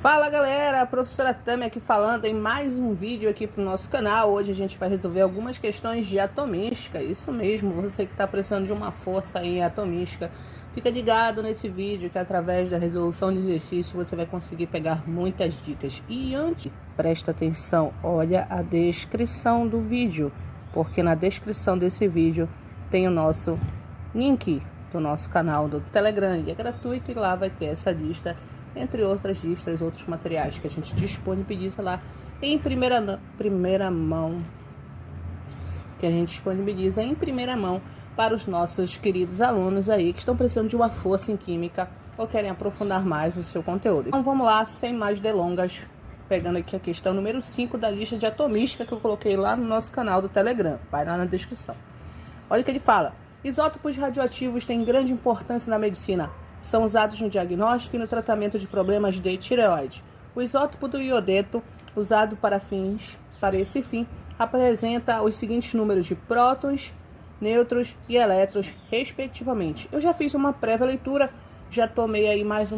Fala galera, a professora Tami aqui falando em mais um vídeo aqui para o nosso canal. Hoje a gente vai resolver algumas questões de atomística. Isso mesmo, você que está precisando de uma força em atomística, fica ligado nesse vídeo que através da resolução de exercício você vai conseguir pegar muitas dicas. E antes, presta atenção, olha a descrição do vídeo, porque na descrição desse vídeo tem o nosso link do nosso canal do Telegram, e é gratuito, e lá vai ter essa lista, entre outras listas, outros materiais que a gente disponibiliza lá em primeira mão, que a gente disponibiliza em primeira mão para os nossos queridos alunos aí que estão precisando de uma força em química ou querem aprofundar mais no seu conteúdo. Então vamos lá, sem mais delongas, pegando aqui a questão número 5 da lista de atomística que eu coloquei lá no nosso canal do Telegram, vai lá na descrição. Olha o que ele fala: isótopos radioativos têm grande importância na medicina. São usados no diagnóstico e no tratamento de problemas de tireoide. O isótopo do iodeto, usado para esse fim, apresenta os seguintes números de prótons, nêutrons e elétrons, respectivamente. Eu já fiz uma prévia leitura, já tomei aí mais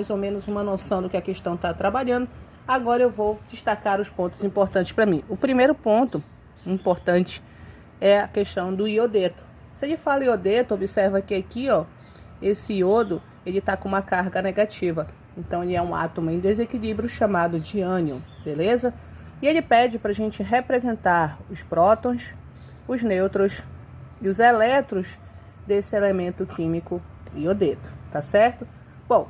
ou menos uma noção do que a questão está trabalhando. Agora eu vou destacar os pontos importantes para mim. O primeiro ponto importante é a questão do iodeto. Se ele fala iodeto, observa que aqui, ó, esse iodo, ele está com uma carga negativa. Então, ele é um átomo em desequilíbrio chamado de ânion, beleza? E ele pede para a gente representar os prótons, os nêutrons e os elétrons desse elemento químico iodeto, tá certo? Bom,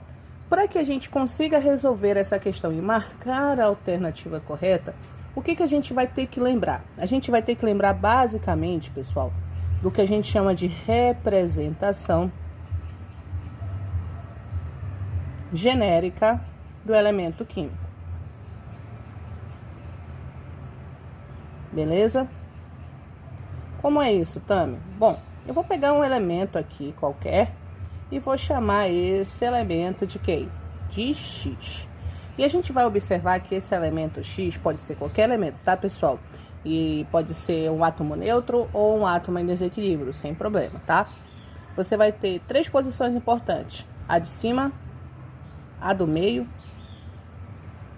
para que a gente consiga resolver essa questão e marcar a alternativa correta, o que a gente vai ter que lembrar? A gente vai ter que lembrar basicamente, pessoal, do que a gente chama de representação genérica do elemento químico. Beleza? Como é isso, Tami? Bom, eu vou pegar um elemento aqui qualquer e vou chamar esse elemento de quê? De X. E a gente vai observar que esse elemento X pode ser qualquer elemento, tá, pessoal? E pode ser um átomo neutro ou um átomo em desequilíbrio, sem problema, tá? Você vai ter três posições importantes: a de cima, a do meio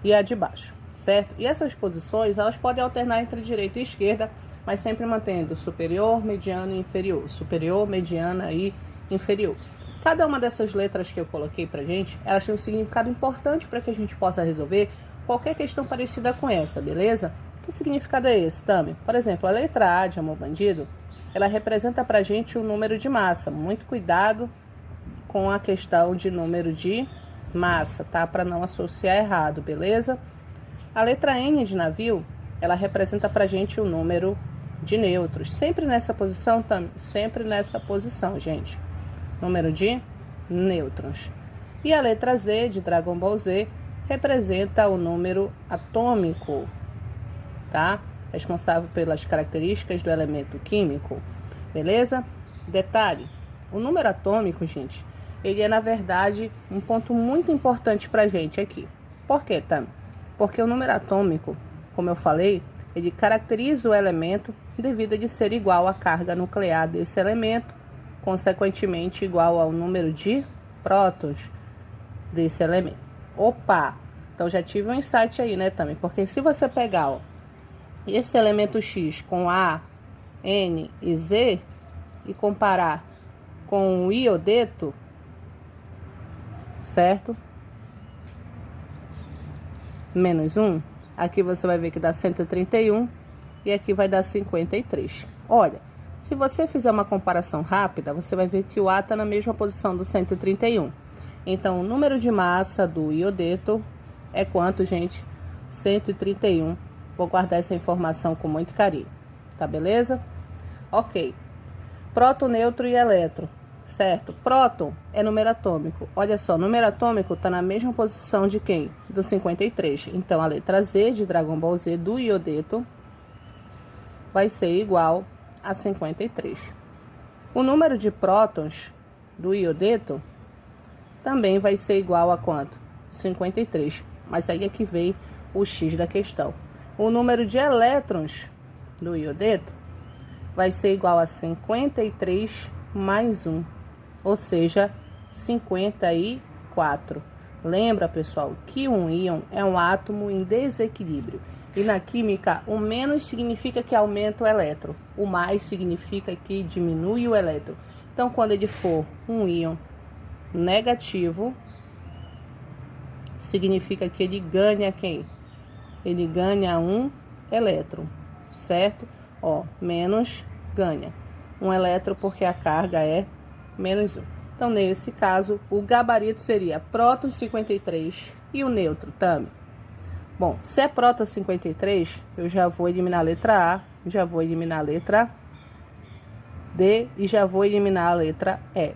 e a de baixo, certo? E essas posições, elas podem alternar entre direita e esquerda, mas sempre mantendo superior, mediano e inferior. Superior, mediana e inferior. Cada uma dessas letras que eu coloquei pra gente, elas têm um significado importante para que a gente possa resolver qualquer questão parecida com essa, beleza? Que significado é esse, Tami? Por exemplo, a letra A de amor bandido, ela representa pra gente o número de massa. Muito cuidado com a questão de número de massa, tá? Para não associar errado, beleza? A letra N de navio, ela representa pra gente o número de nêutrons. Sempre nessa posição, Tami? Sempre nessa posição, gente. Número de nêutrons. E a letra Z de Dragon Ball Z representa o número atômico, tá? Responsável pelas características do elemento químico, beleza? Detalhe: o número atômico, gente, ele é na verdade um ponto muito importante pra gente aqui. Por quê, Tami? Porque o número atômico, como eu falei, ele caracteriza o elemento devido a ele ser igual à carga nuclear desse elemento, consequentemente igual ao número de prótons desse elemento. Opa! Então já tive um insight aí, né, Tami? Porque se você pegar, ó, esse elemento X com A, N e Z e comparar com o iodeto, certo? Menos 1, aqui você vai ver que dá 131 e aqui vai dar 53. Olha, se você fizer uma comparação rápida, você vai ver que o A está na mesma posição do 131. Então, o número de massa do iodeto é quanto, gente? 131. Vou guardar essa informação com muito carinho, tá beleza? Ok. Próton, nêutron e elétron, certo? Próton é número atômico. Olha só, número atômico está na mesma posição de quem? Do 53. Então, a letra Z de Dragon Ball Z do iodeto vai ser igual a 53. O número de prótons do iodeto também vai ser igual a quanto? 53. Mas aí é que vem o X da questão. O número de elétrons do iodeto vai ser igual a 53 mais 1, ou seja, 54. Lembra, pessoal, que um íon é um átomo em desequilíbrio. E na química, o menos significa que aumenta o elétron. O mais significa que diminui o elétron. Então, quando ele for um íon negativo, significa que ele ganha quem? Ele ganha um elétron, certo? Ó, menos ganha um elétron porque a carga é menos 1. Então, nesse caso, o gabarito seria próton 53 e o neutro também. Bom, se é próton 53, eu já vou eliminar a letra A, já vou eliminar a letra D e já vou eliminar a letra E.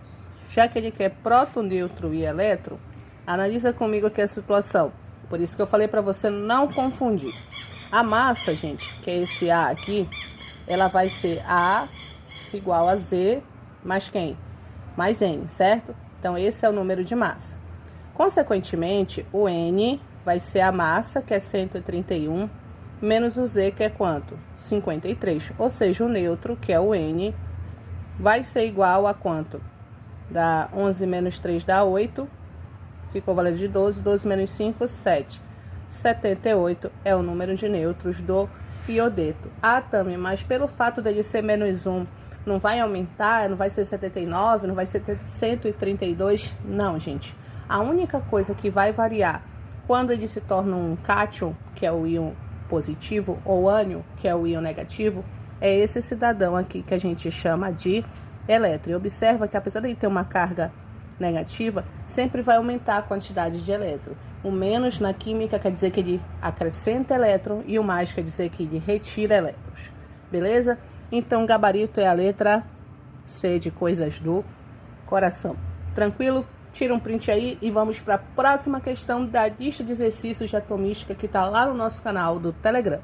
Já que ele quer próton, neutro e elétron, analisa comigo aqui a situação. Por isso que eu falei para você não confundir. A massa, gente, que é esse A aqui, ela vai ser A igual a Z mais quem? Mais N, certo? Então, esse é o número de massa. Consequentemente, o N vai ser a massa, que é 131, menos o Z, que é quanto? 53. Ou seja, o neutro, que é o N, vai ser igual a quanto? Dá 11 menos 3 dá 8. Ficou valendo de 12. 12 menos 5, 7. 78 é o número de nêutrons do iodeto. Ah, Tami, mas pelo fato dele ser menos 1, não vai aumentar? Não vai ser 79? Não vai ser 132? Não, gente. A única coisa que vai variar quando ele se torna um cátion, que é o íon positivo, ou ânion, que é o íon negativo, é esse cidadão aqui que a gente chama de elétron. E observa que apesar de ele ter uma carga negativa, sempre vai aumentar a quantidade de elétron. O menos na química quer dizer que ele acrescenta elétron e o mais quer dizer que ele retira elétrons. Beleza? Então, o gabarito é a letra C de coisas do coração. Tranquilo? Tira um print aí e vamos para a próxima questão da lista de exercícios de atomística que está lá no nosso canal do Telegram.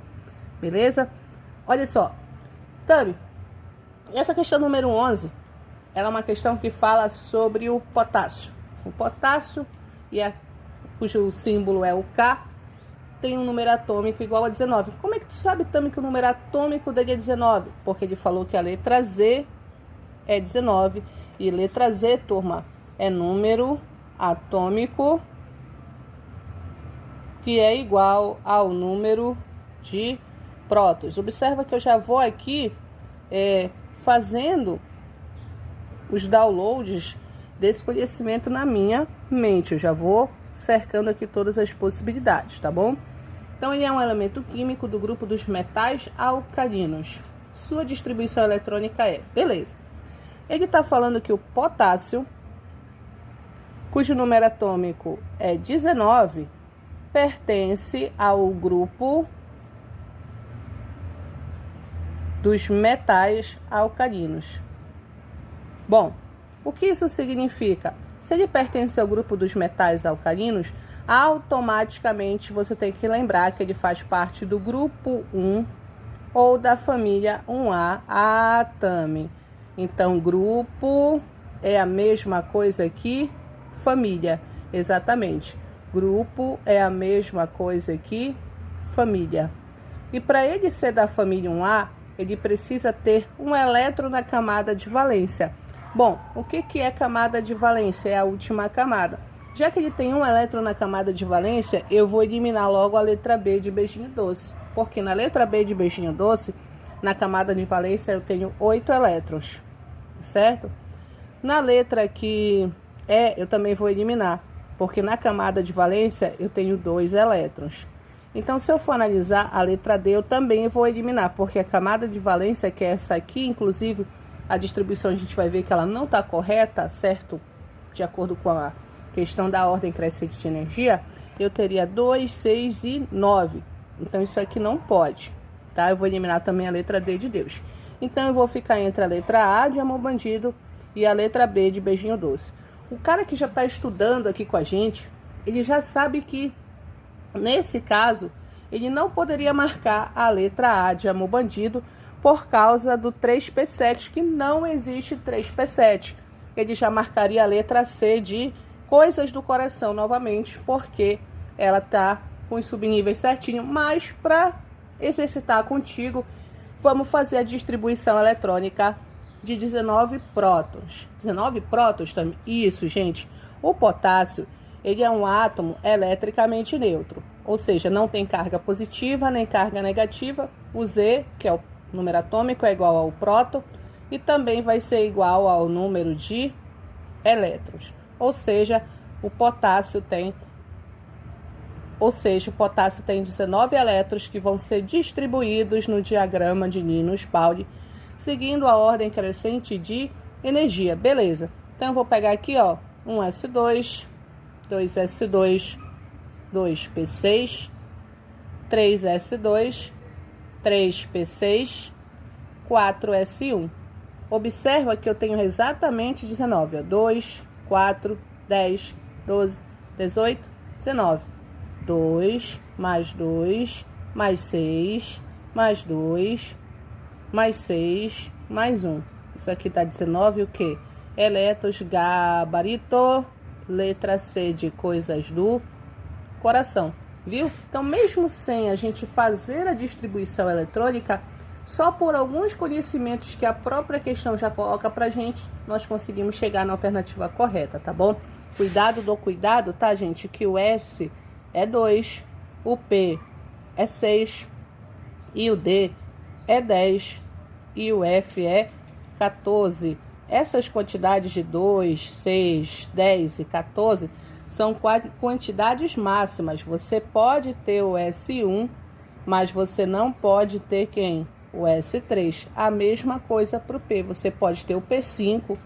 Beleza? Olha só. Tami, essa questão número 11, ela é uma questão que fala sobre o potássio. O potássio, cujo símbolo é o K, tem um número atômico igual a 19. Como é que tu sabe, Tami, que o número atômico dele é 19? Porque ele falou que a letra Z é 19. E letra Z, turma, é número atômico que é igual ao número de prótons. Observa que eu já vou aqui fazendo os downloads desse conhecimento na minha mente. Eu já vou cercando aqui todas as possibilidades, tá bom? Então, ele é um elemento químico do grupo dos metais alcalinos. Sua distribuição eletrônica é... Beleza. Ele está falando que o potássio, cujo número atômico é 19, pertence ao grupo dos metais alcalinos. Bom, o que isso significa? Se ele pertence ao grupo dos metais alcalinos, automaticamente você tem que lembrar que ele faz parte do grupo 1 ou da família 1A. Ah, Tami. Então, grupo é a mesma coisa que família. Exatamente. Grupo é a mesma coisa que família. E para ele ser da família 1A, ele precisa ter um elétron na camada de valência. Bom, o que é camada de valência? É a última camada. Já que ele tem um elétron na camada de valência, eu vou eliminar logo a letra B de beijinho doce. Porque na letra B de beijinho doce, na camada de valência, eu tenho 8 elétrons. Certo? Na letra que eu também vou eliminar. Porque na camada de valência, eu tenho 2 elétrons. Então, se eu for analisar a letra D, eu também vou eliminar. Porque a camada de valência, que é essa aqui, inclusive, a distribuição a gente vai ver que ela não está correta, certo? De acordo com a questão da ordem crescente de energia, eu teria 2, 6 e 9. Então, isso aqui não pode, tá? Eu vou eliminar também a letra D de Deus. Então, eu vou ficar entre a letra A de amor bandido e a letra B de beijinho doce. O cara que já está estudando aqui com a gente, ele já sabe que, nesse caso, ele não poderia marcar a letra A de amor bandido por causa do 3P7, que não existe 3P7. Ele já marcaria a letra C de coisas do coração novamente, porque ela está com os subníveis certinho. Mas para exercitar contigo, vamos fazer a distribuição eletrônica de 19 prótons. 19 prótons também. Isso, gente. O potássio, ele é um átomo eletricamente neutro, ou seja, não tem carga positiva nem carga negativa. O Z, que é o número atômico, é igual ao próton e também vai ser igual ao número de elétrons, ou seja, o potássio tem 19 elétrons que vão ser distribuídos no diagrama de Linus-Pauling, seguindo a ordem crescente de energia. Beleza. Então, eu vou pegar aqui, ó, 1s2, 2s2, 2p6, 3s2, 3p6, 4s1. Observa que eu tenho exatamente 19, ó, 2, 4, 10, 12, 18, 19. 2, mais 2, mais 6, mais 2, mais 6, mais 1. Isso aqui tá 19, o quê? Elétrons, gabarito, letra C de coisas do coração, viu? Então, mesmo sem a gente fazer a distribuição eletrônica, só por alguns conhecimentos que a própria questão já coloca pra gente, nós conseguimos chegar na alternativa correta, tá bom? Cuidado, tá, gente? Que o S é 2, o P é 6 e o D é 10 e o F é 14. Essas quantidades de 2, 6, 10 e 14 são quantidades máximas. Você pode ter o S1, mas você não pode ter quem? O S3. A mesma coisa para o P. Você pode ter o P5,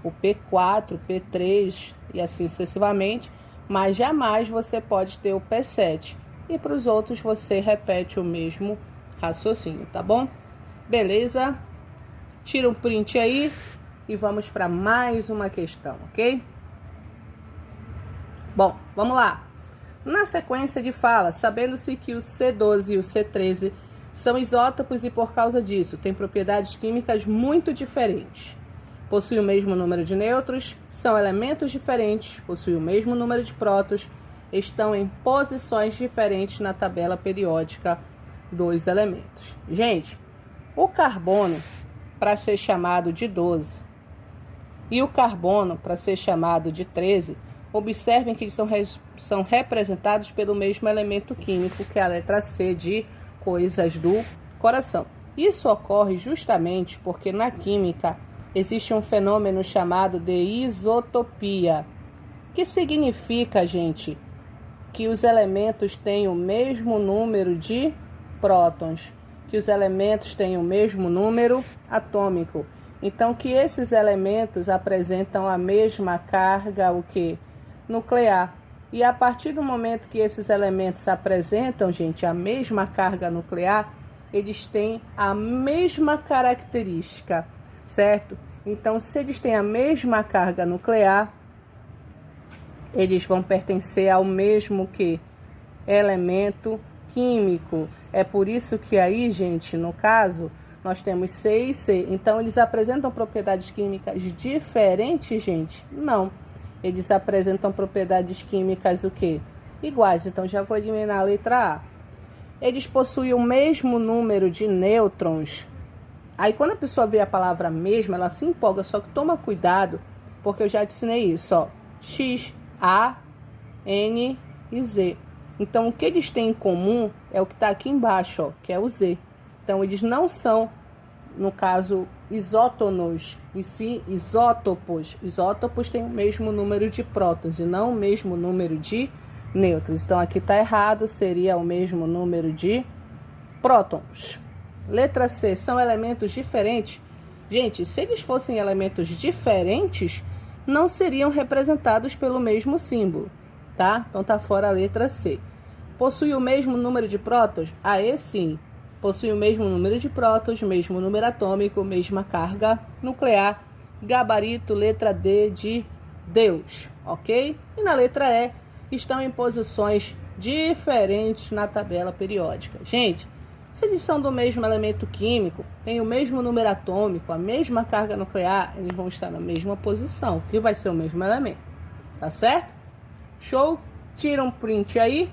o P4, o P3 e assim sucessivamente, mas jamais você pode ter o P7. E para os outros você repete o mesmo raciocínio, tá bom? Beleza? Tira um print aí e vamos para mais uma questão, ok? Bom, vamos lá. Na sequência de fala, sabendo-se que o C12 e o C13 são isótopos e por causa disso têm propriedades químicas muito diferentes. Possuem o mesmo número de nêutrons, são elementos diferentes, possuem o mesmo número de prótons, estão em posições diferentes na tabela periódica dos elementos. Gente, o carbono, para ser chamado de 12, e o carbono, para ser chamado de 13, observem que eles são representados pelo mesmo elemento químico, que é a letra C de coisas do coração. Isso ocorre justamente porque na química existe um fenômeno chamado de isotopia, que significa, gente, que os elementos têm o mesmo número de prótons, que os elementos têm o mesmo número atômico. Então, que esses elementos apresentam a mesma carga, o quê? Nuclear. E a partir do momento que esses elementos apresentam, gente, a mesma carga nuclear, eles têm a mesma característica, certo? Então, se eles têm a mesma carga nuclear, eles vão pertencer ao mesmo que elemento químico. É por isso que aí, gente, no caso, nós temos C e C. Então, eles apresentam propriedades químicas diferentes, gente? Não. Eles apresentam propriedades químicas o quê? Iguais. Então, já vou eliminar a letra A. Eles possuem o mesmo número de nêutrons. Aí, quando a pessoa vê a palavra mesmo, ela se empolga. Só que toma cuidado, porque eu já te ensinei isso, ó. X, A, N e Z. Então, o que eles têm em comum é o que está aqui embaixo, ó, que é o Z. Então, eles não são, no caso, isótonos, e sim isótopos. Isótopos têm o mesmo número de prótons e não o mesmo número de nêutrons. Então, aqui está errado, seria o mesmo número de prótons. Letra C, são elementos diferentes. Gente, se eles fossem elementos diferentes, não seriam representados pelo mesmo símbolo, tá? Então, tá fora a letra C. Possui o mesmo número de prótons? Aí sim. Possui o mesmo número de prótons, mesmo número atômico, mesma carga nuclear, gabarito, letra D de Deus, ok? E na letra E, estão em posições diferentes na tabela periódica. Gente, se eles são do mesmo elemento químico, têm o mesmo número atômico, a mesma carga nuclear, eles vão estar na mesma posição, que vai ser o mesmo elemento, tá certo? Show? Tira um print aí.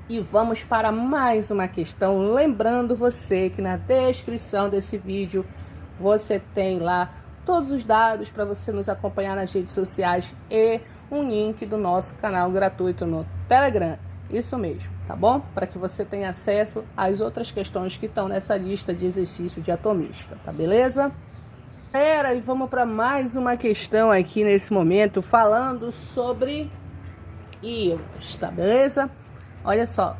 E vamos para mais uma questão, lembrando você que na descrição desse vídeo você tem lá todos os dados para você nos acompanhar nas redes sociais e um link do nosso canal gratuito no Telegram. Isso mesmo, tá bom? Para que você tenha acesso às outras questões que estão nessa lista de exercício de atomística, tá beleza? E vamos para mais uma questão aqui nesse momento, falando sobre íons, tá beleza? Olha só,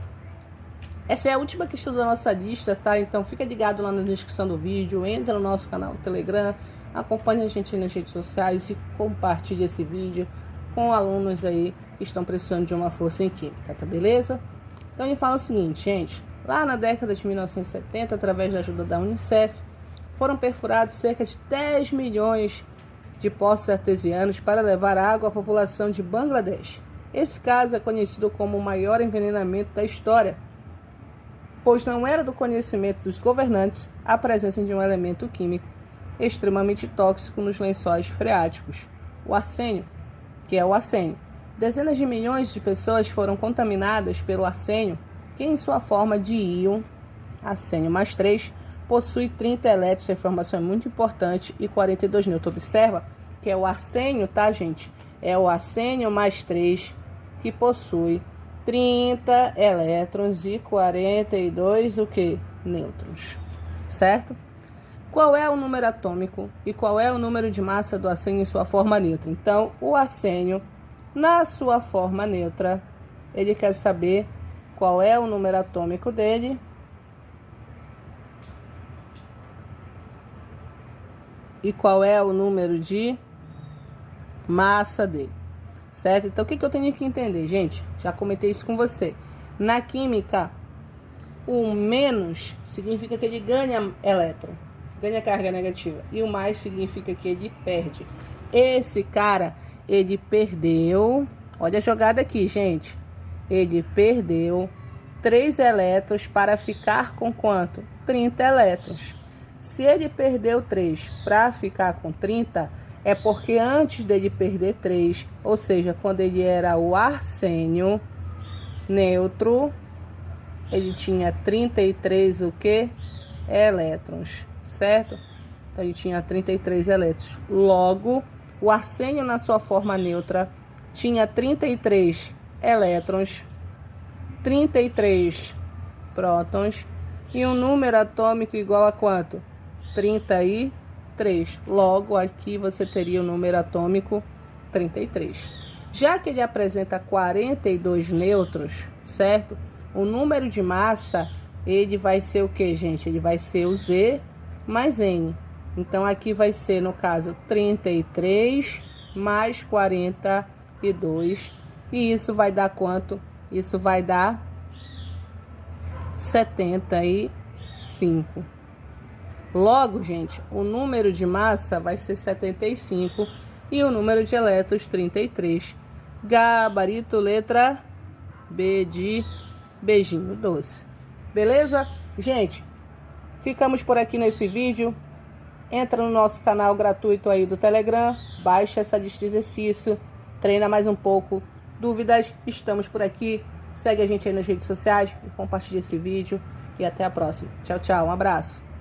essa é a última questão da nossa lista, tá? Então fica ligado lá na descrição do vídeo, entra no nosso canal do Telegram, acompanhe a gente nas redes sociais e compartilhe esse vídeo com alunos aí que estão precisando de uma força em química, tá beleza? Então ele fala o seguinte, gente, lá na década de 1970, através da ajuda da Unicef, foram perfurados cerca de 10 milhões de poços artesianos para levar água à população de Bangladesh. Esse caso é conhecido como o maior envenenamento da história, pois não era do conhecimento dos governantes a presença de um elemento químico extremamente tóxico nos lençóis freáticos, o arsênio, que é o arsênio. Dezenas de milhões de pessoas foram contaminadas pelo arsênio, que em sua forma de íon, arsênio mais 3, possui 30 elétrons, a informação é muito importante, e 42 nêutrons. Observa que é o arsênio, tá, gente? É o arsênio mais 3 que possui 30 elétrons e 42 o que? Nêutrons, certo? Qual é o número atômico e qual é o número de massa do arsênio em sua forma neutra? Então, o arsênio, na sua forma neutra, ele quer saber qual é o número atômico dele e qual é o número de massa dele, certo? Então, o que eu tenho que entender, gente? Já comentei isso com você. Na química, o menos significa que ele ganha elétron, ganha carga negativa, e o mais significa que ele perde. Esse cara, ele perdeu, olha a jogada aqui, gente. Ele perdeu 3 elétrons para ficar com quanto? 30 elétrons. Se ele perdeu 3 para ficar com 30, é porque antes dele perder 3, ou seja, quando ele era o arsênio neutro, ele tinha 33 o que? Elétrons, certo? Então ele tinha 33 elétrons. Logo, o arsênio na sua forma neutra tinha 33 elétrons, 33 prótons e um número atômico igual a quanto? 33. Logo, aqui você teria o número atômico 33. Já que ele apresenta 42 nêutrons, certo? O número de massa, ele vai ser o que, gente? Ele vai ser o Z mais N. Então, aqui vai ser, no caso, 33 mais 42. E isso vai dar quanto? Isso vai dar 75. Logo, gente, o número de massa vai ser 75 e o número de elétrons 33. Gabarito, letra B de beijinho doce. Beleza? Gente, ficamos por aqui nesse vídeo. Entra no nosso canal gratuito aí do Telegram, baixa essa lista de exercício, treina mais um pouco. Dúvidas? Estamos por aqui. Segue a gente aí nas redes sociais e compartilha esse vídeo. E até a próxima. Tchau, tchau. Um abraço.